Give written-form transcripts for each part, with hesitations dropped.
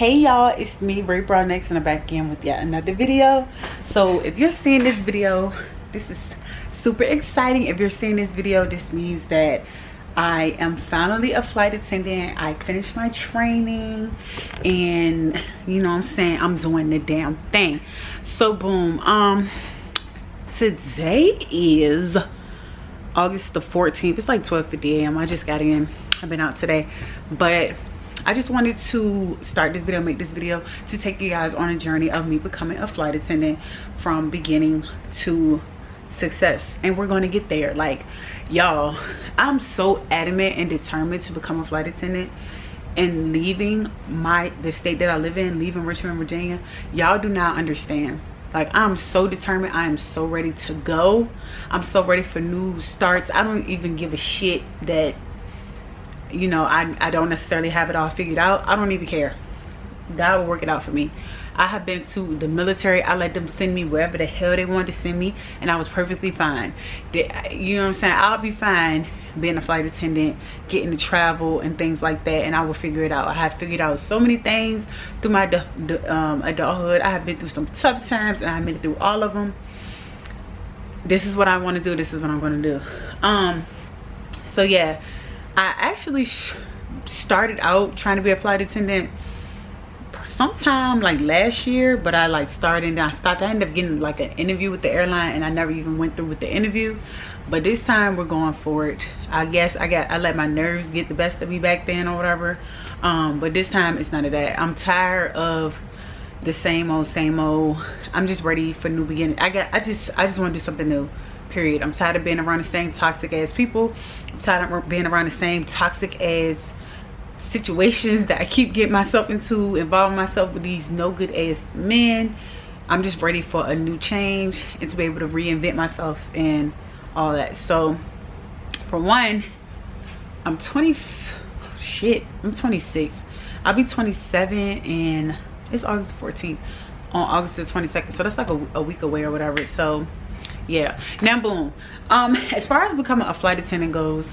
Hey y'all, it's me, Ray Brown Next, and I'm back again with yet another video. So if you're seeing this video, this is super exciting. If you're seeing this video, this means that I am finally a flight attendant. I finished my training and you know what I'm saying, I'm doing the damn thing. So boom, today is August the 14th. It's like 12:50 a.m. I just got in. I've been out today, but I just wanted to start this video, make this video to take you guys on a journey of me becoming a flight attendant from beginning to success. And we're going to get there. Like, y'all, I'm so adamant and determined to become a flight attendant and leaving the state that I live in, leaving Richmond, Virginia. Y'all do not understand. Like, I'm so determined. I am so ready to go. I'm so ready for new starts. I don't even give a shit that, you know, I don't necessarily have it all figured out. I don't even care. God will work it out for me. I have been to the military. I let them send me wherever the hell they wanted to send me, and I was perfectly fine. You know what I'm saying? I'll be fine being a flight attendant, getting to travel and things like that, and I will figure it out. I have figured out so many things through my adulthood. I have been through some tough times, and I've been through all of them. This is what I want to do. This is what I'm going to do. So yeah, I actually started out trying to be a flight attendant sometime like last year, but I like started and I stopped. I ended up getting like an interview with the airline, and I never even went through with the interview. But this time we're going for it. I guess I let my nerves get the best of me back then or whatever. But this time it's none of that. I'm tired of the same old. I'm just ready for new beginning. I just want to do something new. Period. I'm tired of being around the same toxic ass people. I'm tired of being around the same toxic ass situations that I keep getting myself into, involving myself with these no good ass men. I'm just ready for a new change and to be able to reinvent myself and all that. So for one, I'm 26. I'll be 27 and it's August 14th on August the 22nd, so that's like a week away or whatever. So yeah, now boom, as far as becoming a flight attendant goes,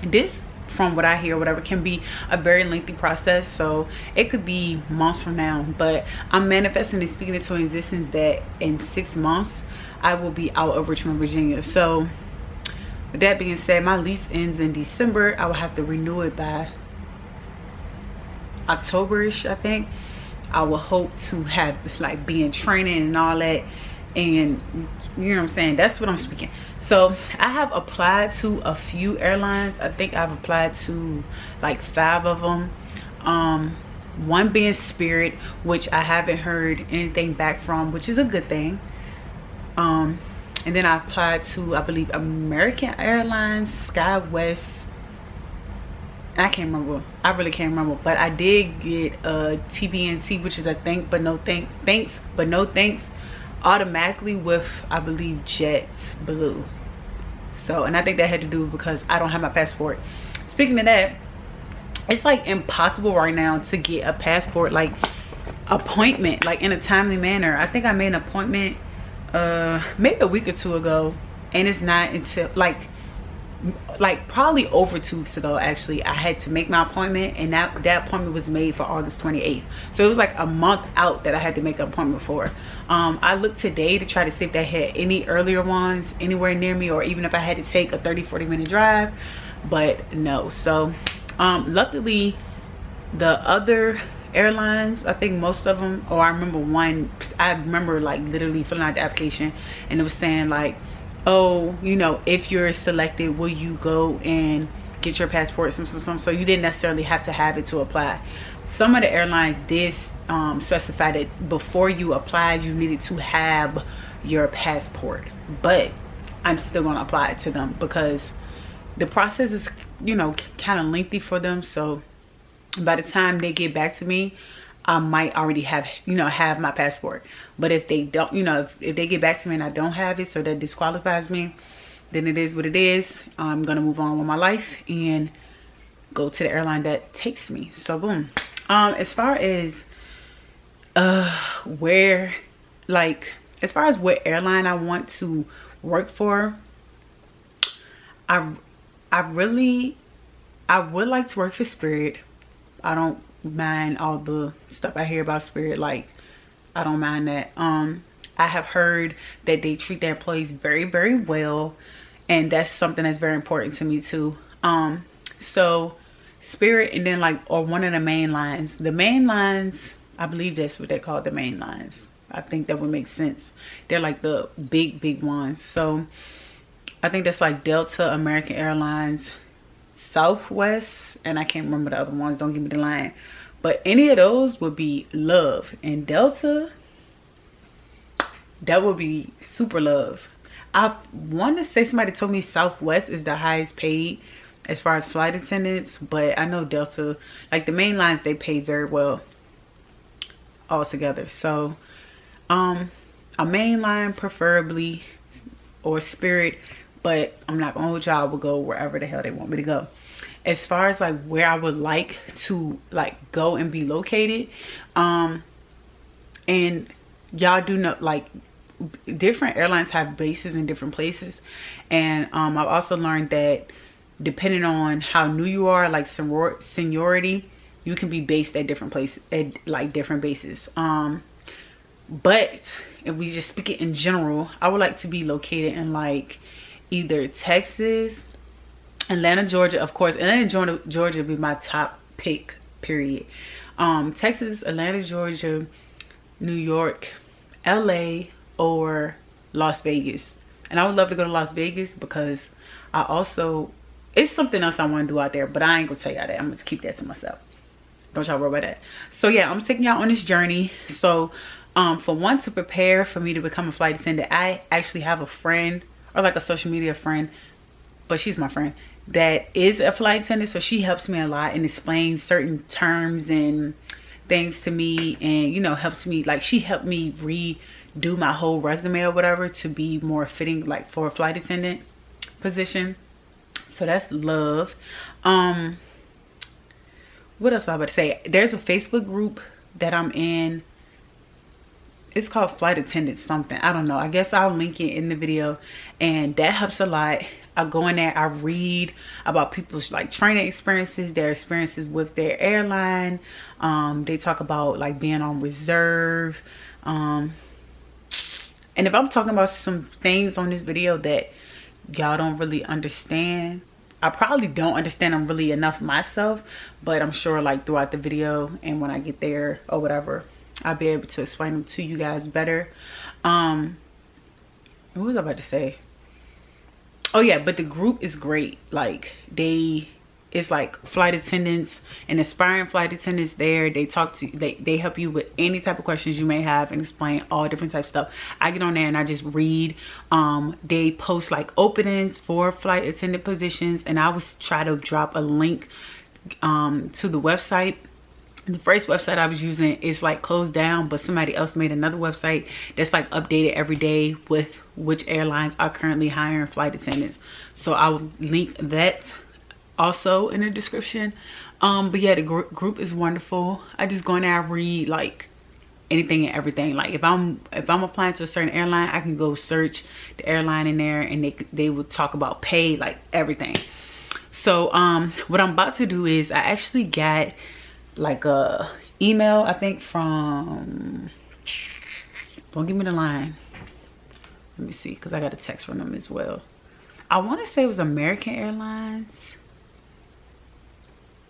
this, from what I hear, whatever, can be a very lengthy process. So it could be months from now, but I'm manifesting and speaking into existence that in 6 months I will be out of Richmond, Virginia. So with that being said, my lease ends in December. I will have to renew it by October-ish, I think. I will hope to have like be in training and all that, and you know what I'm saying, that's what I'm speaking. So I have applied to a few airlines. I think I've applied to like 5 of them, one being Spirit, which I haven't heard anything back from, which is a good thing. And then I applied to, I believe, American Airlines, SkyWest. I can't remember. I really can't remember. But I did get a TBNT, which is a thanks but no thanks, automatically with, I believe, JetBlue. So, and I think that had to do because I don't have my passport. Speaking of that, it's like impossible right now to get a passport like appointment like in a timely manner. I think I made an appointment maybe a week or 2 ago, and it's not until like probably over 2 weeks ago actually I had to make my appointment, and that appointment was made for August 28th. So it was like a month out that I had to make an appointment for. I looked today to try to see if they had any earlier ones anywhere near me, or even if I had to take a 30-40 minute drive, but no. So luckily the other airlines, I think most of them, or I remember one, I remember like literally filling out the application and it was saying like, oh, you know, if you're selected, will you go and get your passport, some. So you didn't necessarily have to have it to apply. Some of the airlines did specify that before you applied you needed to have your passport, but I'm still going to apply it to them because the process is, you know, kind of lengthy for them. So by the time they get back to me, I might already have, you know, have my passport. But if they don't, you know, if they get back to me and I don't have it, so that disqualifies me, then it is what it is. I'm gonna move on with my life and go to the airline that takes me. So boom. As far as where, like, as far as what airline I want to work for, I would like to work for Spirit. I don't mind all the stuff I hear about Spirit. Like, I don't mind that. I have heard that they treat their employees very, very well, and that's something that's very important to me too. So Spirit, and then like, or one of the main lines. The main lines, I believe that's what they call the main lines. I think that would make sense. They're like the big ones. So I think that's like Delta, American Airlines, Southwest, and I can't remember the other ones. Don't give me the line. But any of those would be love. And Delta, that would be super love. I want to say somebody told me Southwest is the highest paid as far as flight attendants, but I know Delta, like the main lines, they pay very well altogether. So a main line preferably, or Spirit, but I'm not gonna hold y'all. I will go wherever the hell they want me to go. As far as like where I would like to like go and be located, and y'all do know, like, different airlines have bases in different places, and I've also learned that depending on how new you are, like seniority, you can be based at different places, at like different bases. But if we just speak it in general, I would like to be located in like either Texas, Atlanta, Georgia. Of course, Atlanta, Georgia would be my top pick, period. Texas, Atlanta, Georgia, New York, LA, or Las Vegas. And I would love to go to Las Vegas because I also, it's something else I want to do out there, but I ain't gonna tell y'all that. I'm gonna keep that to myself. Don't y'all worry about that. So yeah, I'm taking y'all on this journey. So for one, to prepare for me to become a flight attendant, I actually have a friend, or like a social media friend, but she's my friend, that is a flight attendant. So she helps me a lot and explains certain terms and things to me, and you know, helps me, like, she helped me redo my whole resume or whatever to be more fitting like for a flight attendant position. So that's love. What else I about to say? There's a Facebook group that I'm in. It's called Flight Attendant something. I don't know. I guess I'll link it in the video, and that helps a lot. I go in there, I read about people's like training experiences, their experiences with their airline. They talk about like being on reserve. And if I'm talking about some things on this video that y'all don't really understand, I probably don't understand them really enough myself, but I'm sure like throughout the video and when I get there or whatever, I'll be able to explain them to you guys better. What was I about to say? Oh yeah, but the group is great. Like it's like flight attendants and aspiring flight attendants there. They talk to they help you with any type of questions you may have and explain all different types of stuff. I get on there and I just read. They post like openings for flight attendant positions, and I always try to drop a link to the website. The first website I was using is like closed down, but somebody else made another website that's like updated every day with which airlines are currently hiring flight attendants. So I'll link that also in the description. But yeah, the group is wonderful. I just go in there, I read like anything and everything. Like if I'm applying to a certain airline, I can go search the airline in there, and they will talk about pay, like everything. So what I'm about to do is I actually got like a email, I think from, don't give me the line, let me see, because I got a text from them as well. I want to say it was American Airlines.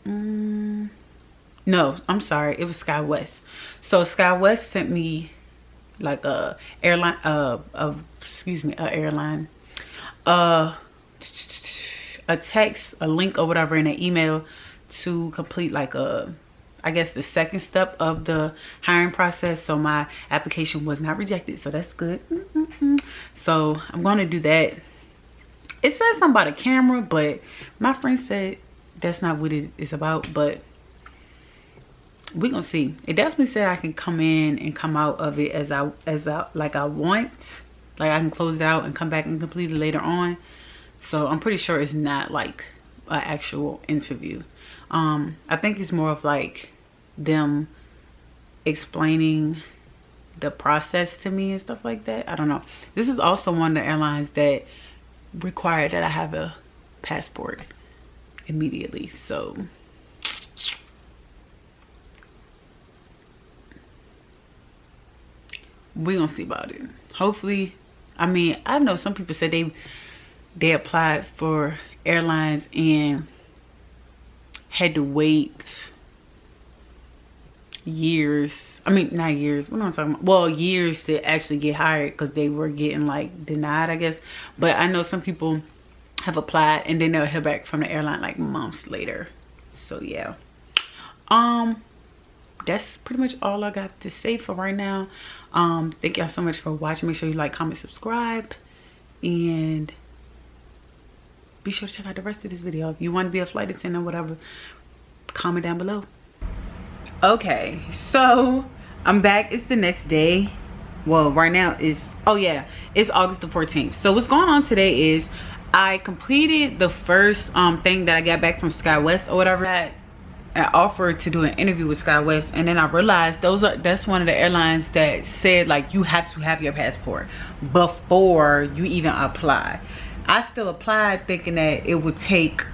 No, I'm sorry, it was SkyWest. So SkyWest sent me like a airline, a text, a link or whatever in an email to complete like I guess the second step of the hiring process. So my application was not rejected, so that's good. So I'm going to do that. It says something about a camera, but my friend said that's not what it is about, but we're gonna see. It definitely said I can come in and come out of it as I like I want. Like I can close it out and come back and complete it later on. So I'm pretty sure it's not like an actual interview. I think it's more of like them explaining the process to me and stuff like that. I don't know. This is also one of the airlines that required that I have a passport immediately. So we gonna see about it. Hopefully, I mean, I know some people said they applied for airlines and had to wait years. I mean, not years, what am I talking about? Well, years to actually get hired because they were getting like denied, I guess. But I know some people have applied and then they'll hear back from the airline like months later. So yeah, that's pretty much all I got to say for right now. Thank y'all so much for watching. Make sure you like, comment, subscribe, and be sure to check out the rest of this video. If you want to be a flight attendant or whatever, comment down below. Okay, so I'm back. It's the next day. Well, right now is, oh yeah, it's August the 14th. So what's going on today is I completed the first thing that I got back from SkyWest or whatever. I offered to do an interview with SkyWest, and then I realized that's one of the airlines that said like you have to have your passport before you even apply. I still applied thinking that it would take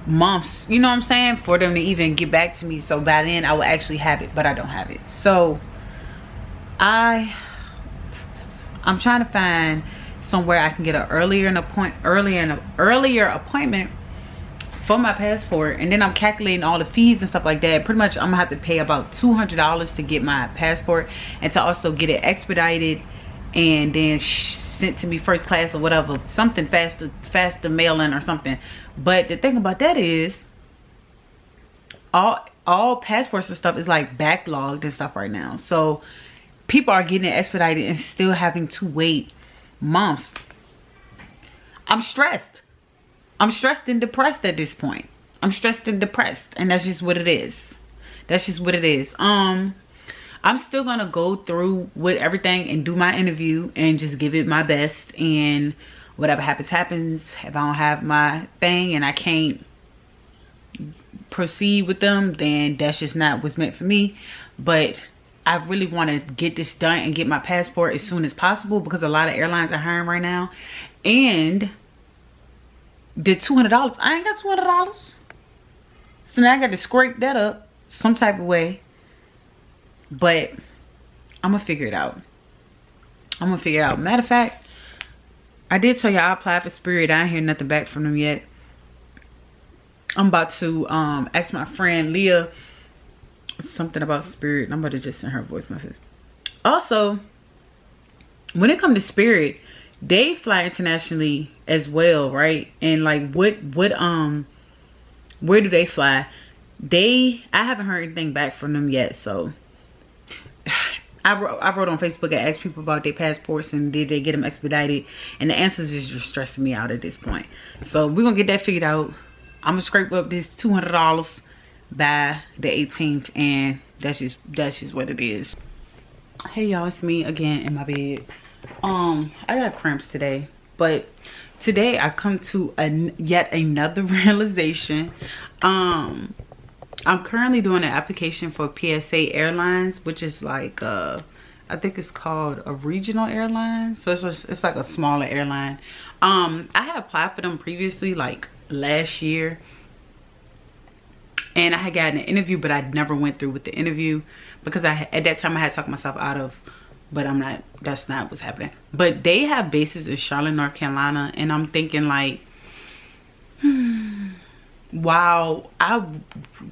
months, you know what I'm saying, for them to even get back to me, so by then I would actually have it, but I don't have it. So I'm trying to find somewhere I can get an earlier appointment for my passport, and then I'm calculating all the fees and stuff like that. Pretty much I'm gonna have to pay about $200 to get my passport and to also get it expedited and then sent to me first class or whatever, something faster mailing or something. But the thing about that is all passports and stuff is like backlogged and stuff right now, so people are getting it expedited and still having to wait months. I'm stressed and depressed at this point. I'm stressed and depressed, and that's just what it is. That's just what it is. I'm still gonna go through with everything and do my interview and just give it my best, and whatever happens happens. If I don't have my thing and I can't proceed with them, then that's just not what's meant for me. But I really want to get this done and get my passport as soon as possible, because a lot of airlines are hiring right now. And the $200, I ain't got $200, so now I got to scrape that up some type of way. But I'm gonna figure it out. Matter of fact, I did tell y'all I applied for Spirit. I ain't hear nothing back from them yet. I'm about to ask my friend Leah something about Spirit, and I'm about to just send her a voice message. Also, when it comes to Spirit, they fly internationally as well, right? And like where do they fly? I haven't heard anything back from them yet. So I wrote on Facebook and asked people about their passports and did they get them expedited, and the answers is just stressing me out at this point. So we're gonna get that figured out. I'm gonna scrape up this $200 by the 18th, and that's just what it is. Hey y'all, it's me again in my bed. I got cramps today, but today I come to yet another realization. I'm currently doing an application for PSA Airlines, which is like I think it's called a regional airline, so it's like a smaller airline. I had applied for them previously, like last year, and I had gotten an interview, but I never went through with the interview because at that time I had talked myself out of, but that's not what's happening. But they have bases in Charlotte, North Carolina, and I'm thinking like, while I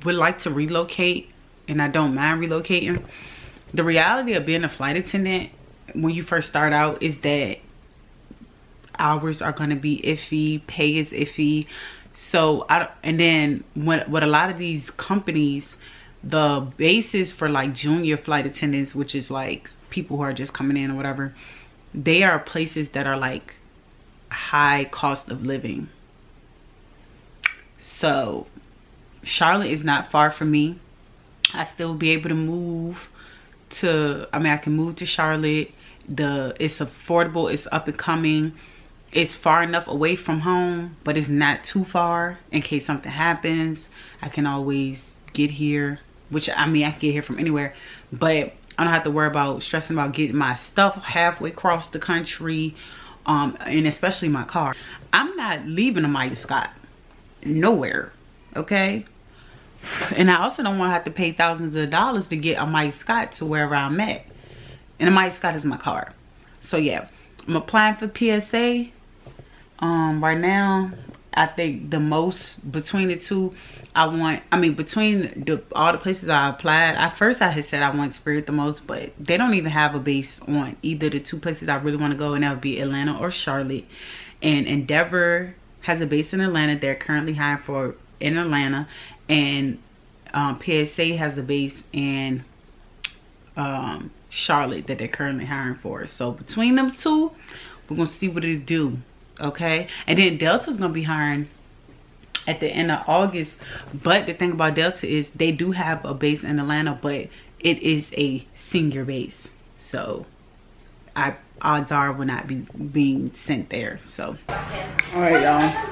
would like to relocate, and I don't mind relocating, the reality of being a flight attendant when you first start out is that hours are going to be iffy, pay is iffy. So and then what a lot of these companies, the basis for like junior flight attendants, which is like people who are just coming in or whatever, they are places that are like high cost of living. So Charlotte is not far from me. I still be able to move to, I can move to Charlotte. It's affordable, it's up and coming. It's far enough away from home, but it's not too far. In case something happens, I can always get here, which I can get here from anywhere, but I don't have to worry about stressing about getting my stuff halfway across the country, and especially my car. I'm not leaving a Mighty Scott nowhere, okay? And I also don't want to have to pay thousands of dollars to get a Mighty Scott to wherever I'm at. And my Scott is my card. So yeah, I'm applying for PSA. Right now, I think the most between the two, between all the places I applied, at first I had said I want Spirit the most, but they don't even have a base on either the two places I really want to go, and that would be Atlanta or Charlotte. And Endeavor has a base in Atlanta. They're currently hiring for in Atlanta, and PSA has a base in Charlotte that they're currently hiring for. So between them two, we're gonna see what it do. Okay, and then Delta's gonna be hiring at the end of August. But the thing about Delta is they do have a base in Atlanta, but it is a senior base, so odds are will not be being sent there. So all right, y'all,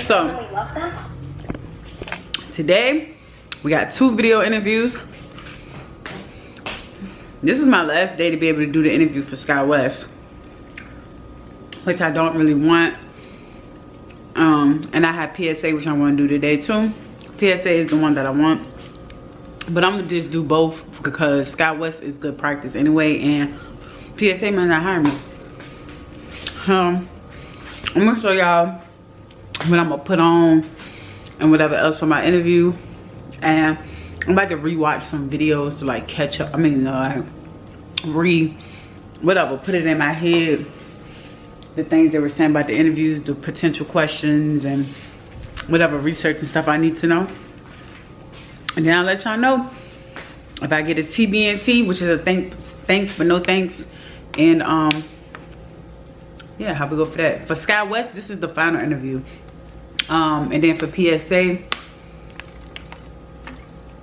so today we got 2 video interviews. This is my last day to be able to do the interview for Sky West, which I don't really want. And I have PSA, which I want to do today too. PSA is the one that I want, but I'm gonna just do both because Sky West is good practice anyway, and PSA might not hire me. I'm gonna show y'all what I'm gonna put on and whatever else for my interview, and I'm about to rewatch some videos to like catch up. Put it in my head, the things they were saying about the interviews, the potential questions, and whatever research and stuff I need to know. And then I'll let y'all know if I get a TBNT, which is a thanks but no thanks. And yeah, how we go for that. For Sky West, this is the final interview. And then for PSA,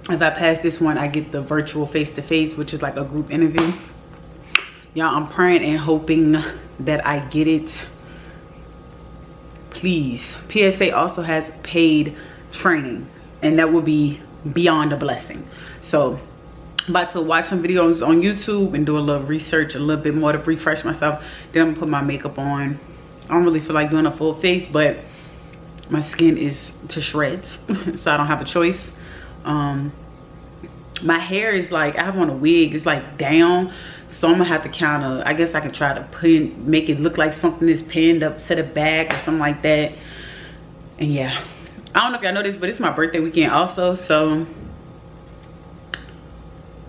if I pass this one, I get the virtual face-to-face, which is like a group interview. Y'all, I'm praying and hoping that I get it. Please. PSA also has paid training, and that will be beyond a blessing. So I'm about to watch some videos on YouTube and do a little research, a little bit more to refresh myself. Then I'm gonna put my makeup on. I don't really feel like doing a full face, but my skin is to shreds, so I don't have a choice. My hair is like, I have on a wig, it's like down, so I'm gonna have to kind of, I guess I can try to make it look like something is pinned up to the back or something like that. And yeah, I don't know if y'all know this, but it's my birthday weekend also, so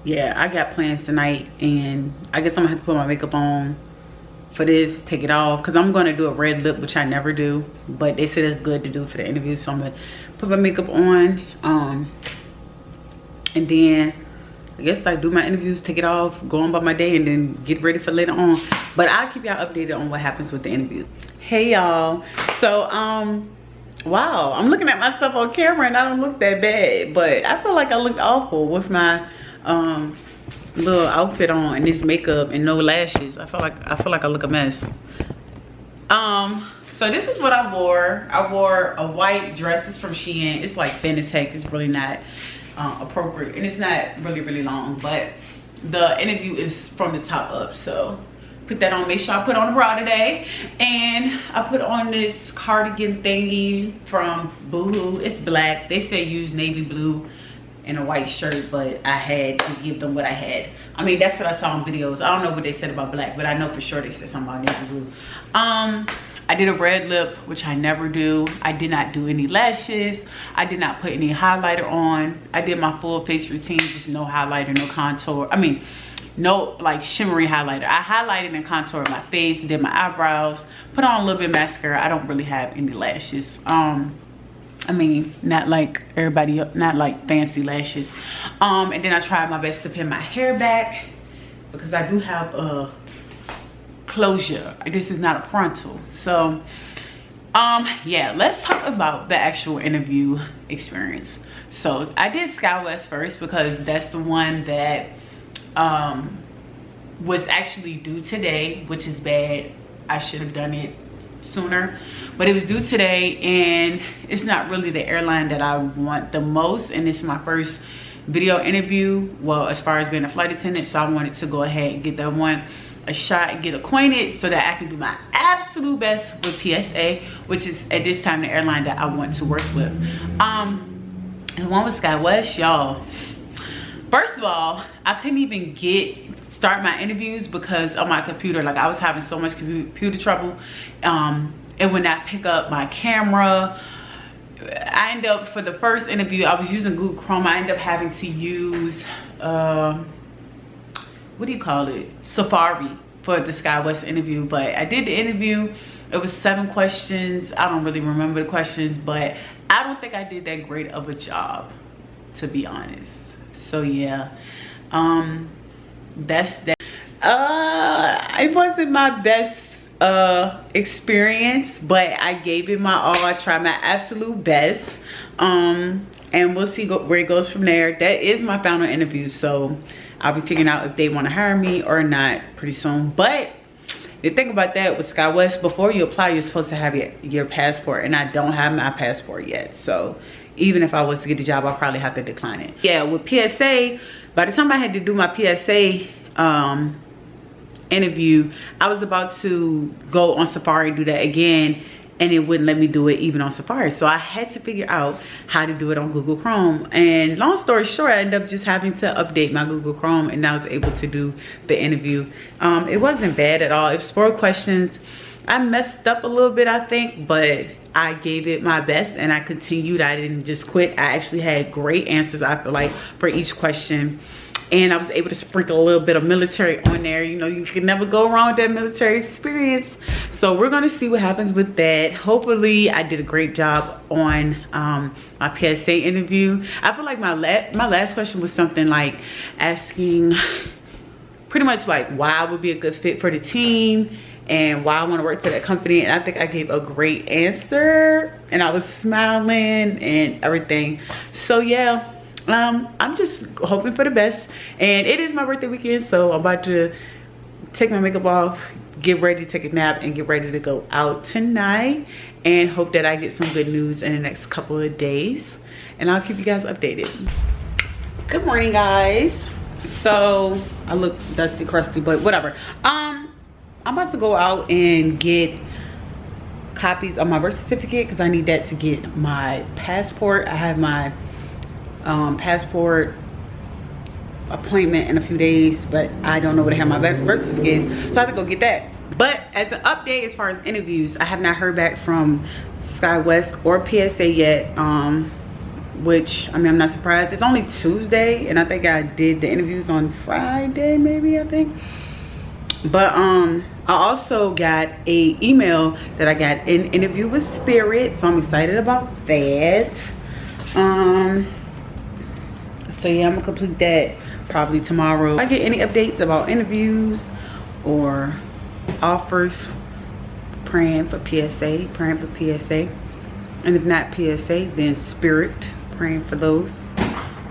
yeah, I got plans tonight, and I guess I'm gonna have to put my makeup on for this, take it off, because I'm gonna do a red lip, which I never do, but they said it's good to do for the interview, so I'm gonna put my makeup on, and then I guess I do my interviews, take it off, go on about my day, and then get ready for later on. But I'll keep y'all updated on what happens with the interviews. Hey y'all, so wow, I'm looking at myself on camera and I don't look that bad, but I feel like I looked awful with my little outfit on and this makeup and no lashes. I feel like I look a mess. So this is what I wore. I wore a white dress. It's from Shein. It's like thin as heck. It's really not appropriate, and it's not really long, but the interview is from the top up. So put that on. Make sure I put on a bra today, and I put on this cardigan thingy from Boohoo. It's black. They say use navy blue and a white shirt, but I had to give them what I had. I mean, that's what I saw in videos. I don't know what they said about black, but I know for sure they said something about navy blue. I did a red lip, which I never do. I did not do any lashes. I did not put any highlighter on. I did my full face routine, just no highlighter, no contour. I mean, no like shimmery highlighter. I highlighted and contoured my face, did my eyebrows, put on a little bit of mascara. I don't really have any lashes. I mean, not like everybody else, not like fancy lashes. And then I tried my best to pin my hair back because I do have a closure. This is not a frontal. So yeah, let's talk about the actual interview experience. So I did Sky West first because that's the one that was actually due today, which is bad. I should have done it sooner, but it was due today, and it's not really the airline that I want the most, and it's my first video interview, well, as far as being a flight attendant, so I wanted to go ahead and get that one a shot and get acquainted so that I can do my absolute best with PSA, which is at this time the airline that I want to work with. The one with Sky West, y'all, first of all, I couldn't even get start my interviews because of my computer. Like I was having so much computer trouble. It would not pick up my camera. I ended up, for the first interview, I was using Google Chrome. I ended up having to use, what do you call it? Safari for the SkyWest interview. But I did the interview. It was 7 questions. I don't really remember the questions, but I don't think I did that great of a job, to be honest. So yeah, that's that. It wasn't my best experience, but I gave it my all. I tried my absolute best, and we'll see where it goes from there. That is my final interview, so I'll be figuring out if they want to hire me or not pretty soon. But the thing about that with SkyWest, before you apply, you're supposed to have your passport, and I don't have my passport yet. So even if I was to get the job, I'll probably have to decline it. Yeah, with PSA, by the time I had to do my PSA interview, I was about to go on Safari, do that again, and it wouldn't let me do it even on Safari. So I had to figure out how to do it on Google Chrome. And long story short, I ended up just having to update my Google Chrome, and I was able to do the interview. It wasn't bad at all. It was 4 questions. I messed up a little bit, I think, but I gave it my best and I continued. I didn't just quit. I actually had great answers, I feel like, for each question. And I was able to sprinkle a little bit of military on there. You know, you can never go wrong with that military experience. So we're gonna see what happens with that. Hopefully I did a great job on my PSA interview. I feel like my last question was something like asking pretty much like why I would be a good fit for the team and why I want to work for that company. And I think I gave a great answer and I was smiling and everything. So yeah, I'm just hoping for the best. And it is my birthday weekend, so I'm about to take my makeup off, get ready to take a nap, and get ready to go out tonight, and hope that I get some good news in the next couple of days, and I'll keep you guys updated. Good morning, guys. So I look dusty, crusty, but whatever. I'm about to go out and get copies of my birth certificate because I need that to get my passport. I have my passport appointment in a few days, but I don't know where to have my birth certificate, so I have to go get that. But as an update, as far as interviews, I have not heard back from SkyWest or PSA yet, which, I mean, I'm not surprised. It's only Tuesday, and I think I did the interviews on Friday, maybe, I think. But I also got a email that I got an interview with Spirit, so I'm excited about that. So yeah, I'm gonna complete that probably tomorrow. If I get any updates about interviews or offers, praying for PSA, and if not PSA, then Spirit, praying for those.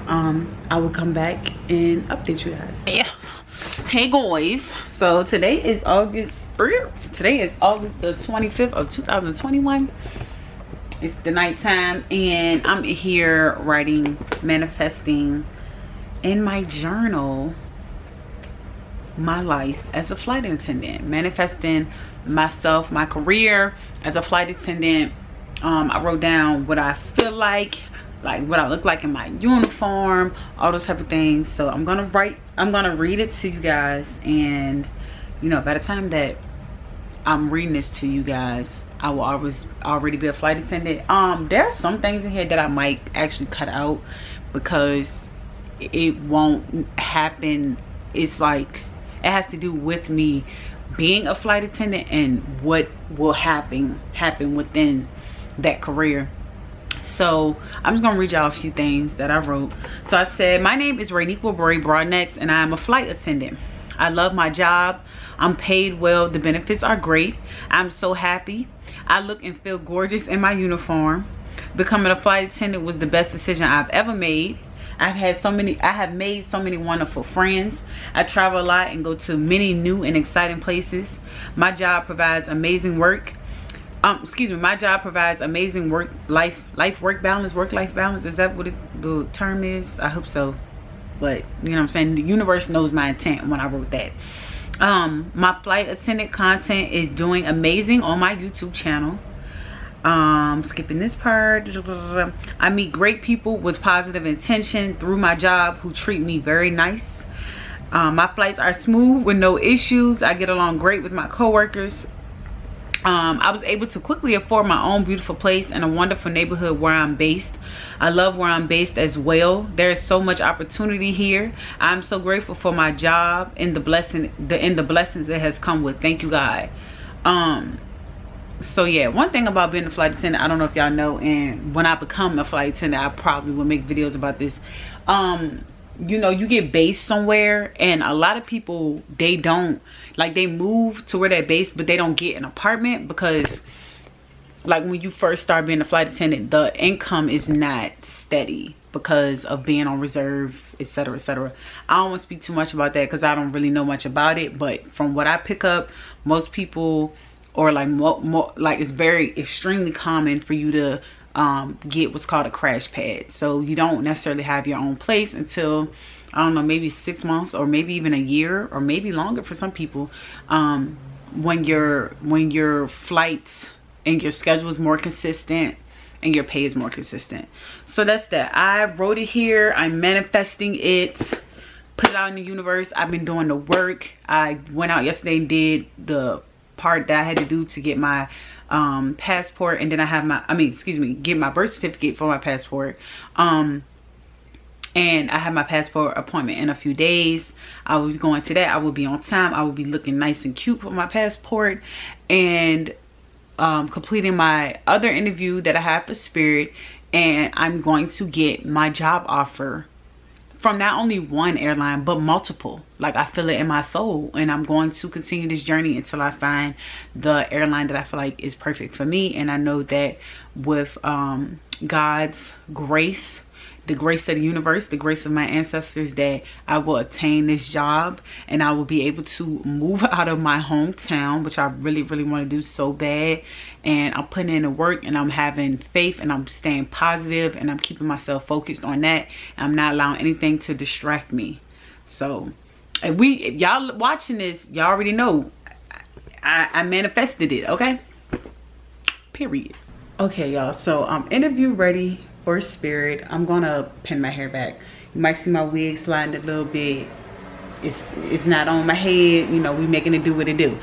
I will come back and update you guys. Yeah. Hey guys, so today is August the 25th of 2021. It's the nighttime, and I'm here writing, manifesting in my journal my life as a flight attendant, manifesting myself, my career as a flight attendant. I wrote down what I feel like what I look like in my uniform, all those type of things. So I'm gonna read it to you guys, and you know, by the time that I'm reading this to you guys, I will already be a flight attendant. There are some things in here that I might actually cut out because it won't happen. It's like it has to do with me being a flight attendant and what will happen within that career. So I'm just gonna read y'all a few things that I wrote. So I said, my name is Rainiqua Bray Broadnex, and I am a flight attendant. I love my job. I'm paid well. The benefits are great. I'm so happy. I look and feel gorgeous in my uniform. Becoming a flight attendant was the best decision I've ever made. I have made so many wonderful friends. I travel a lot and go to many new and exciting places. My job provides amazing work. My job provides amazing work-life balance. Is that what the term is? I hope so. But you know what I'm saying, the universe knows my intent when I wrote that. My flight attendant content is doing amazing on my YouTube channel. Skipping this part. I meet great people with positive intention through my job who treat me very nice. My flights are smooth with no issues. I get along great with my coworkers. I was able to quickly afford my own beautiful place in a wonderful neighborhood where I'm based. I love where I'm based as well. There's so much opportunity here. I'm so grateful for my job and the blessings it has come with. Thank you, God. So yeah, one thing about being a flight attendant, I don't know if y'all know, and when I become a flight attendant, I probably will make videos about this. You know, you get based somewhere, and a lot of people, they don't, like, they move to where they're based, but they don't get an apartment because, like, when you first start being a flight attendant, the income is not steady because of being on reserve, etc., etc. I don't want to speak too much about that because I don't really know much about it, but from what I pick up, most people, or like more, like, it's very extremely common for you to get what's called a crash pad. So you don't necessarily have your own place until, I don't know, maybe 6 months or maybe even a year or maybe longer for some people, when your flights and your schedule is more consistent and your pay is more consistent. So that's that. I wrote it here. I'm manifesting it, put it out in the universe. I've been doing the work. I went out yesterday and did the part that I had to do to get my passport, and then I have my, get my birth certificate for my passport. And I have my passport appointment in a few days. I will be going to that. I will be on time. I will be looking nice and cute for my passport, and completing my other interview that I have for Spirit, and I'm going to get my job offer from not only one airline but multiple. Like, I feel it in my soul, and I'm going to continue this journey until I find the airline that I feel like is perfect for me. And I know that with God's grace, the grace of the universe, the grace of my ancestors, that I will attain this job and I will be able to move out of my hometown, which I really want to do so bad. And I'm putting in the work, and I'm having faith, and I'm staying positive, and I'm keeping myself focused on that. I'm not allowing anything to distract me. So if y'all watching this, y'all already know I manifested it, okay? Period. Okay, y'all, so I'm interview ready for Spirit. I'm gonna pin my hair back. You might see my wig sliding a little bit. It's not on my head, you know, we making it do what it do.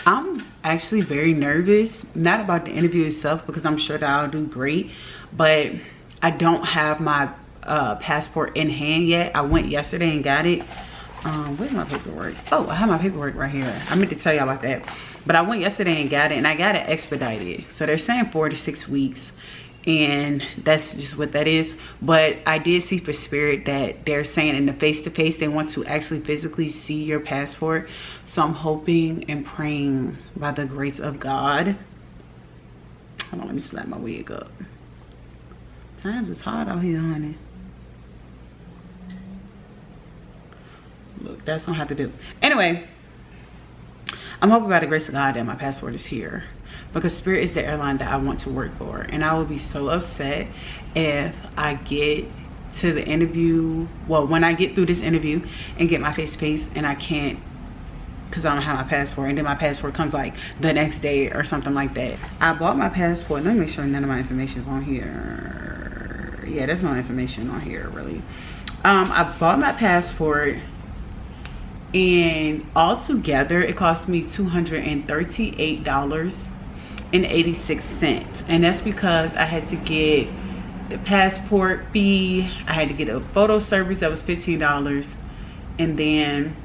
I'm actually very nervous, not about the interview itself, because I'm sure that I'll do great, but I don't have my passport in hand yet. I went yesterday and got it. Where's my paperwork? Oh, I have my paperwork right here. I meant to tell y'all about that, but I went yesterday and got it, and I got it expedited. So they're saying 4 to 6 weeks, and that's just what that is. But I did see for Spirit that they're saying in the face-to-face they want to actually physically see your passport. So I'm hoping and praying by the grace of God. Hold on, let me slap my wig up. Times is hot out here, honey. Look, that's gonna have to do. Anyway, I'm hoping by the grace of God that my passport is here, because Spirit is the airline that I want to work for. And I would be so upset if I get to the interview, well, when I get through this interview and get my face-to-face, and I can't, because I don't have my passport, and then my passport comes like the next day or something like that. I bought my passport. Let me make sure none of my information is on here. Yeah, there's no information on here really. I bought my passport, and altogether it cost me $238.86, and that's because I had to get the passport fee, I had to get a photo service that was $15, and then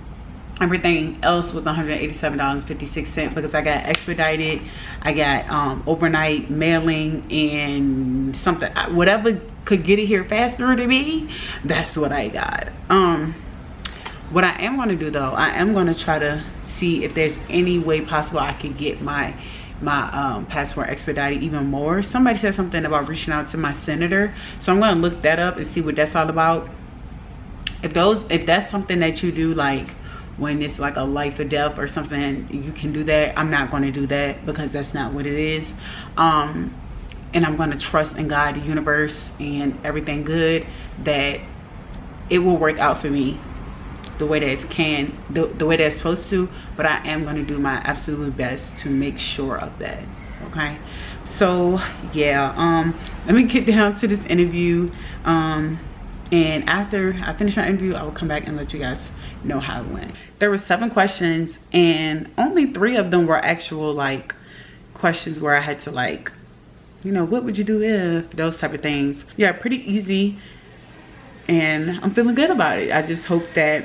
everything else was $187.56 because I got expedited, I got overnight mailing, and something, whatever could get it here faster than me, that's what I got. What I am going to do though, I am going to try to see if there's any way possible I could get my passport expedited even more. Somebody said something about reaching out to my senator, so I'm going to look that up and see what that's all about. If that's something that you do, like when it's like a life or death or something, you can do that. I'm not going to do that because that's not what it is. And I'm going to trust in God, the universe, and everything good, that it will work out for me the way that it can, the way that it's supposed to. But I am going to do my absolute best to make sure of that. Okay, so yeah, let me get down to this interview. And after I finish my interview, I will come back and let you guys know how it went. There were 7 questions, and only 3 of them were actual like questions where I had to like, you know, what would you do if, those type of things. Yeah, pretty easy, and I'm feeling good about it. I just hope that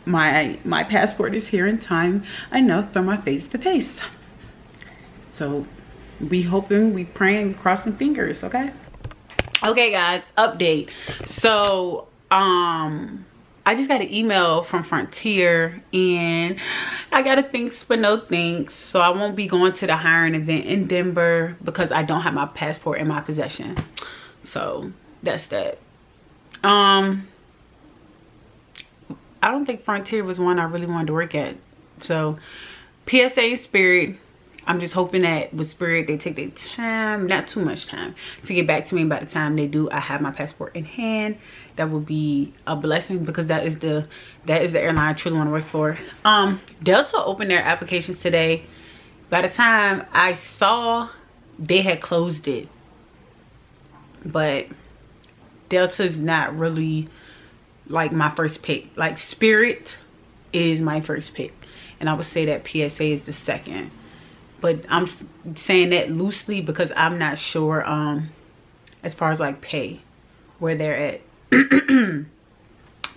my passport is here in time enough for my face-to-face. So we hoping, we praying, we crossing fingers. Okay guys, update. So I just got an email from Frontier, and I got a thanks but no thanks. So I won't be going to the hiring event in Denver because I don't have my passport in my possession. So that's that. I don't think Frontier was one I really wanted to work at. So PSA Spirit, I'm just hoping that with Spirit they take their time, not too much time, to get back to me. By the time they do, I have my passport in hand. That would be a blessing, because that is the airline I truly want to work for. Delta opened their applications today. By the time I saw, they had closed it. But Delta is not really like my first pick. Like Spirit is my first pick, and I would say that PSA is the second. But I'm saying that loosely because I'm not sure as far as like pay, where they're at.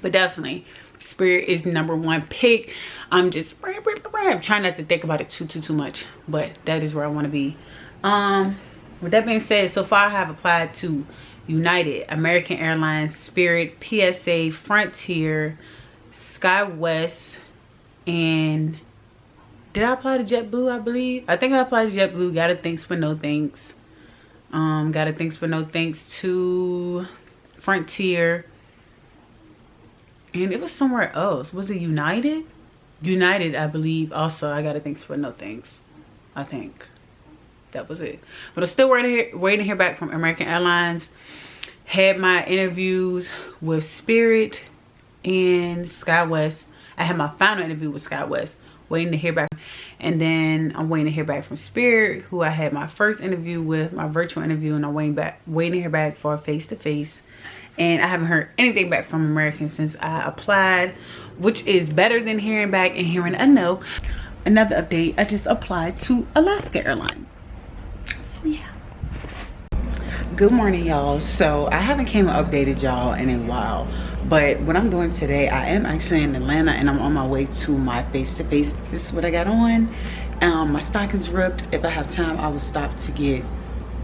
But definitely Spirit is #1 pick. I'm just trying not to think about it too much, but that is where I want to be. With that being said, so far I have applied to United, American Airlines, Spirit, PSA, Frontier, SkyWest, and did I apply to JetBlue? I believe. I think I applied to JetBlue. Got a thanks but no thanks. Got a thanks but no thanks to Frontier. And it was somewhere else. Was it United? United, I believe. Also, I got a thanks but no thanks. I think that was it. But I'm still waiting to hear back from American Airlines. Had my interviews with Spirit and SkyWest. I had my final interview with SkyWest. Waiting to hear back, and then I'm waiting to hear back from Spirit, who I had my first interview with, my virtual interview, and I'm waiting to hear back for a face-to-face. And I haven't heard anything back from American since I applied, which is better than hearing back and hearing a no. Another update, I just applied to Alaska Airlines. So yeah. Good morning, y'all. So I haven't came and updated y'all in a while, but what I'm doing today, I am actually in Atlanta, and I'm on my way to my face-to-face. This is what I got on. My stockings ripped. If I have time, I will stop to get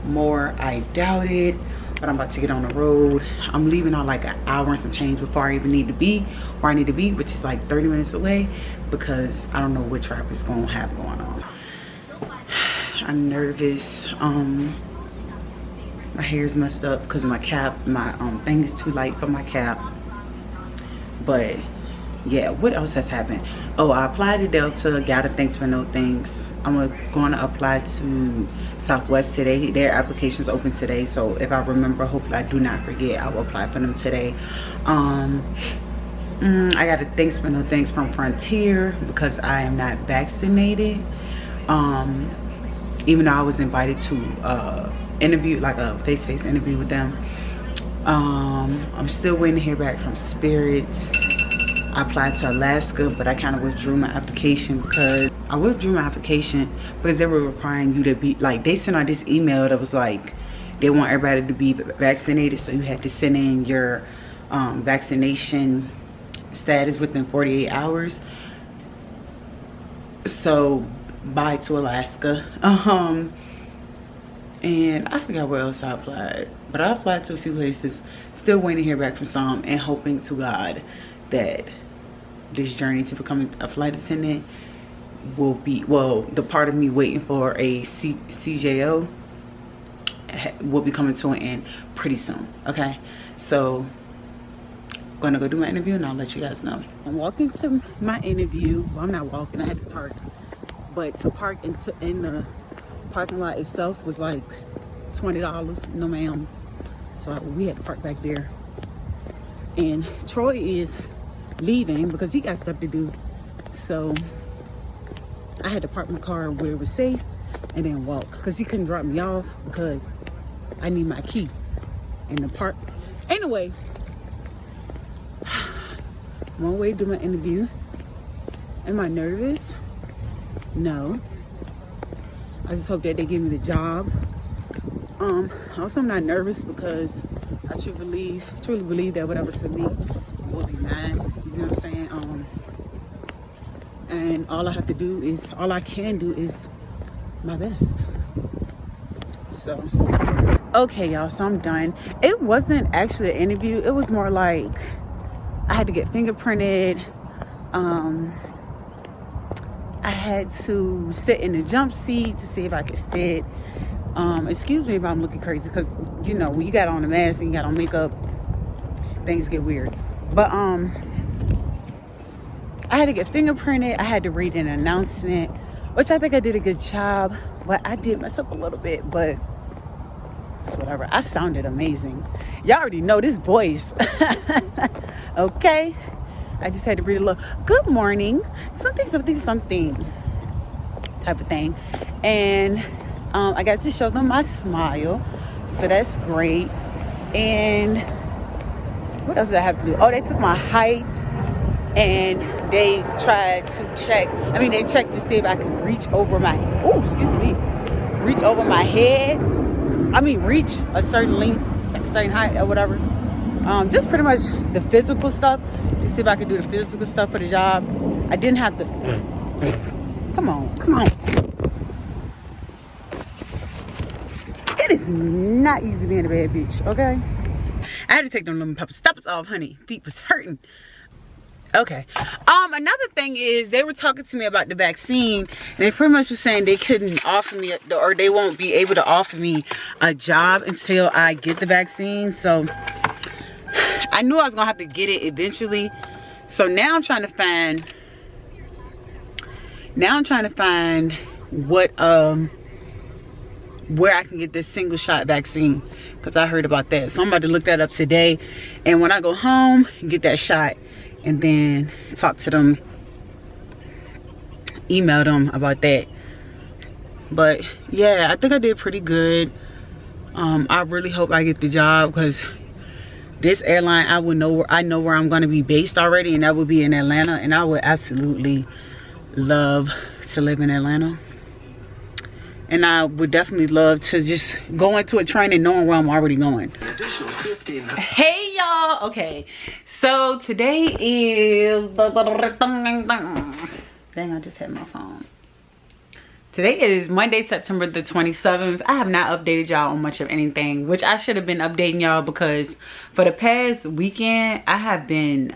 more. I doubt it, but I'm about to get on the road. I'm leaving on like an hour and some change before I even need to be where I need to be, which is like 30 minutes away, because I don't know what traffic's gonna have going on. I'm nervous. My hair's messed up because my cap, my thing is too light for my cap. But yeah, what else has happened? Oh, I applied to Delta, got a thanks but no thanks. I'm going to apply to Southwest today. Their application's open today, so if I remember, hopefully I do not forget, I will apply for them today. I got a thanks but no thanks from Frontier because I am not vaccinated. Even though I was invited to interview, like a face-to-face interview with them. I'm still waiting to hear back from Spirit. I applied to Alaska, but I kind of withdrew my application because they were requiring you to be like, they sent out this email that was like they want everybody to be vaccinated, so you had to send in your vaccination status within 48 hours. So bye to Alaska. And I forgot where else I applied, but I applied to a few places. Still waiting to hear back from some, and hoping to God that this journey to becoming a flight attendant will be, well, the part of me waiting for a CJO will be coming to an end pretty soon. Okay, so I'm gonna go do my interview and I'll let you guys know. I'm walking to my interview. Well, I'm not walking, I had to park, but to park in the parking lot itself was like $20. No ma'am. So we had to park back there, and Troy is leaving because he got stuff to do, so I had to park my car where it was safe and then walk, because he couldn't drop me off because I need my key. And the park Anyway, I'm on my way to do my interview. Am I nervous? No. I just hope that they give me the job. Also, I'm not nervous because I truly believe that whatever's for me will be mine. You know what I'm saying? And all I can do is my best. So, okay, y'all. So I'm done. It wasn't actually an interview. It was more like I had to get fingerprinted. I had to sit in the jump seat to see if I could fit. Excuse me if I'm looking crazy, because you know when you got on a mask and you got on makeup, things get weird. But I had to get fingerprinted. I had to read an announcement, which I think I did a good job, but I did mess up a little bit. But it's whatever. I sounded amazing. Y'all already know this voice. Okay. I just had to read a little good morning, something type of thing. And I got to show them my smile, so that's great. And what else did I have to do? Oh, they took my height and they tried to check. They checked to see if I could reach over my head. Reach a certain length, certain height or whatever. Just pretty much the physical stuff. To see if I could do the physical stuff for the job. I didn't have to. Come on. It is not easy being a bad bitch, okay? I had to take them little pepper steps off, honey. Feet was hurting. Okay. Another thing is they were talking to me about the vaccine, and they pretty much were saying they couldn't offer me, or they won't be able to offer me a job until I get the vaccine. So I knew I was gonna have to get it eventually. So now I'm trying to find what where I can get this single shot vaccine, because I heard about that. So I'm about to look that up today, and when I go home, get that shot, and then talk to them, email them about that. But yeah, I think I did pretty good. I really hope I get the job, because this airline, I know where I'm going to be based already, and that would be in Atlanta, and I would absolutely love to live in Atlanta. And I would definitely love to just go into a training knowing where I'm already going. Hey y'all, okay, so today is dang, I just had my phone. Today is Monday, September the 27th. I have not updated y'all on much of anything, which I should have been updating y'all, because for the past weekend I have been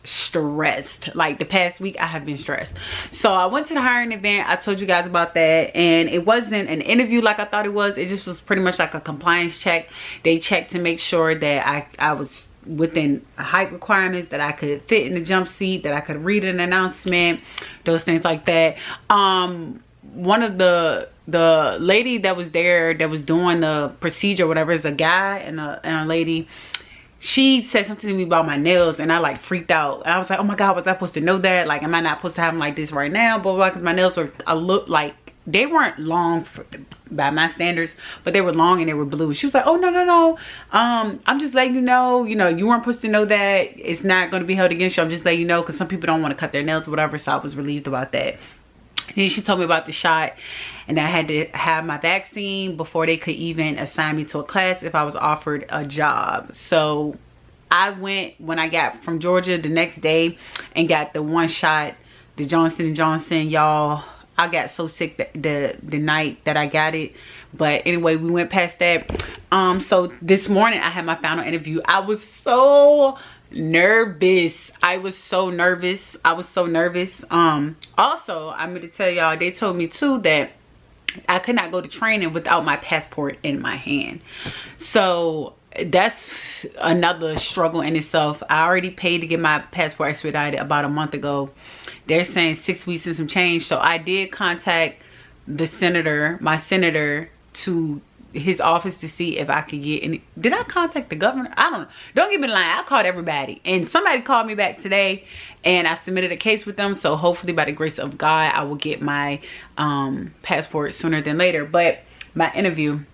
stressed. Like the past week I have been stressed. So I went to the hiring event. I told you guys about that, and it wasn't an interview like I thought it was. It just was pretty much like a compliance check. They checked to make sure that I was within height requirements, that I could fit in the jump seat, that I could read an announcement, those things like that. One of the lady that was there that was doing the procedure, whatever, is a guy and a lady. She said something to me about my nails, and I like freaked out. And I was like, oh my God, was I supposed to know that? Like, am I not supposed to have them like this right now? Blah, blah, because my nails were, I looked like, they weren't long by my standards, but they were long and they were blue. She was like, oh, no. I'm just letting you know, you weren't supposed to know that. It's not going to be held against you. I'm just letting you know, because some people don't want to cut their nails or whatever. So I was relieved about that. And then she told me about the shot, and I had to have my vaccine before they could even assign me to a class if I was offered a job. So I went when I got from Georgia the next day and got the one shot, the Johnson & Johnson. Y'all, I got so sick the night that I got it. But anyway, we went past that. So this morning I had my final interview. I was so nervous. I was so nervous. Also, I'm going to tell y'all, they told me too that I could not go to training without my passport in my hand. So that's another struggle in itself. I already paid to get my passport expedited about a month ago. They're saying 6 weeks and some change. So I did contact the senator, my senator, to his office to see if I could get any. Did I contact the governor? I don't know. Don't get me lying. I called everybody, and somebody called me back today, and I submitted a case with them. So hopefully by the grace of God, I will get my passport sooner than later. But my interview,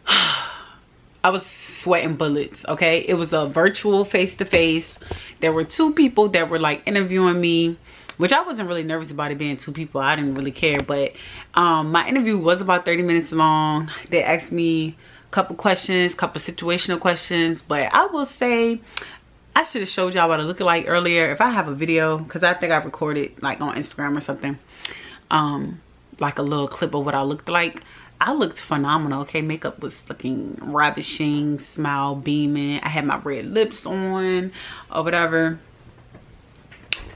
I was sweating bullets. Okay, it was a virtual face-to-face. There were 2 people that were like interviewing me, which I wasn't really nervous about it being 2 people. I didn't really care. But my interview was about 30 minutes long. They asked me a couple questions, couple situational questions, but I will say I should have showed y'all what I look like earlier. If I have a video, because I think I recorded like on Instagram or something, like a little clip of what I looked like. I looked phenomenal. Okay, makeup was looking ravishing, smile beaming. I had my red lips on or whatever.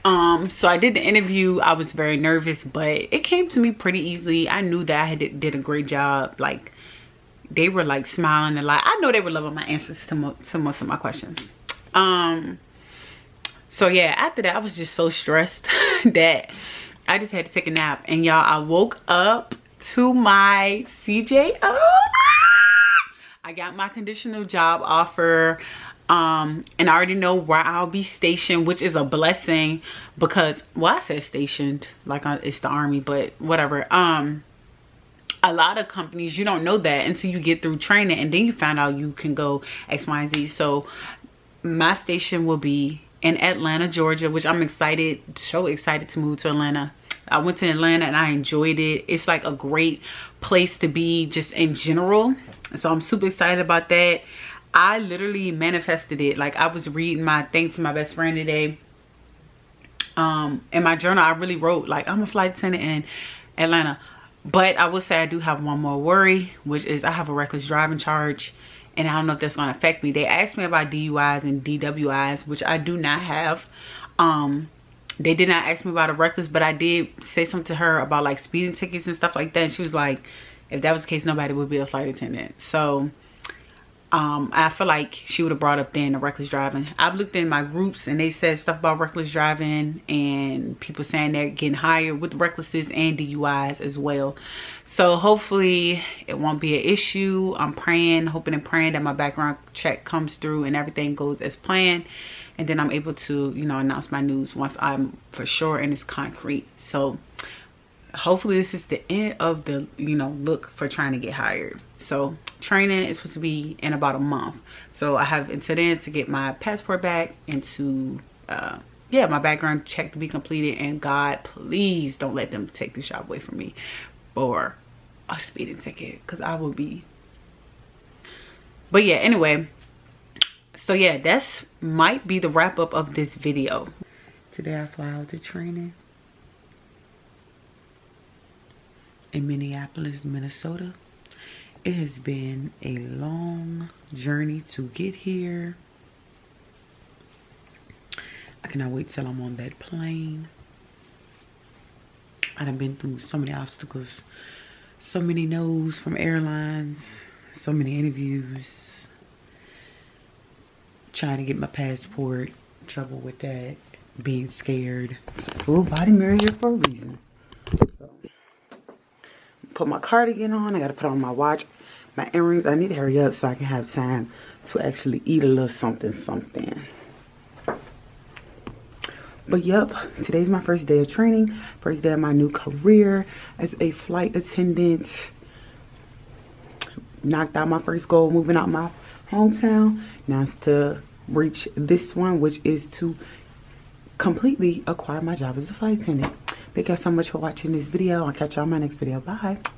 So I did the interview. I was very nervous, but it came to me pretty easily. I knew that I did a great job. Like, they were like smiling and like, I know they were loving my answers to most of my questions. So yeah, after that I was just so stressed that I just had to take a nap. And y'all, I woke up to my CJ. I got my conditional job offer, and I already know where I'll be stationed, which is a blessing because, well, I said stationed like it's the army, but whatever. A lot of companies, you don't know that until you get through training, and then you find out you can go X, Y, and Z. So my station will be in Atlanta, Georgia, which I'm excited, so excited to move to Atlanta. I went to Atlanta and I enjoyed it. It's like a great place to be just in general. So I'm super excited about that. I literally manifested it. Like, I was reading my thing to my best friend today. In my journal, I really wrote like, I'm a flight attendant in Atlanta. But I will say I do have one more worry, which is I have a reckless driving charge. And I don't know if that's going to affect me. They asked me about DUIs and DWIs, which I do not have. They did not ask me about a reckless, but I did say something to her about like speeding tickets and stuff like that. And she was like, if that was the case, nobody would be a flight attendant. So I feel like she would have brought up then the reckless driving. I've looked in my groups and they said stuff about reckless driving and people saying they're getting higher with recklesses and DUIs as well. So hopefully it won't be an issue. I'm praying, hoping and praying that my background check comes through and everything goes as planned. And then I'm able to, you know, announce my news once I'm for sure and it's concrete. So hopefully this is the end of the, you know, look for trying to get hired. So training is supposed to be in about a month. So I have until then to get my passport back and to, yeah, my background check to be completed. And God, please don't let them take this job away from me for a speeding ticket, because I will be. But yeah, anyway. So yeah, that's might be the wrap up of this video. Today I fly out to training in Minneapolis, Minnesota. It has been a long journey to get here. I cannot wait till I'm on that plane. I done been through so many obstacles, so many no's from airlines, so many interviews. Trying to get my passport, trouble with that, being scared. Full body mirror here for a reason. So, put my cardigan on. I gotta put on my watch, my earrings. I need to hurry up so I can have time to actually eat a little something. But yep, today's my first day of training, first day of my new career as a flight attendant. Knocked out my first goal, moving out my hometown. Now it's to reach this one, which is to completely acquire my job as a flight attendant. Thank y'all so much for watching this video. I'll catch y'all in my next video. Bye.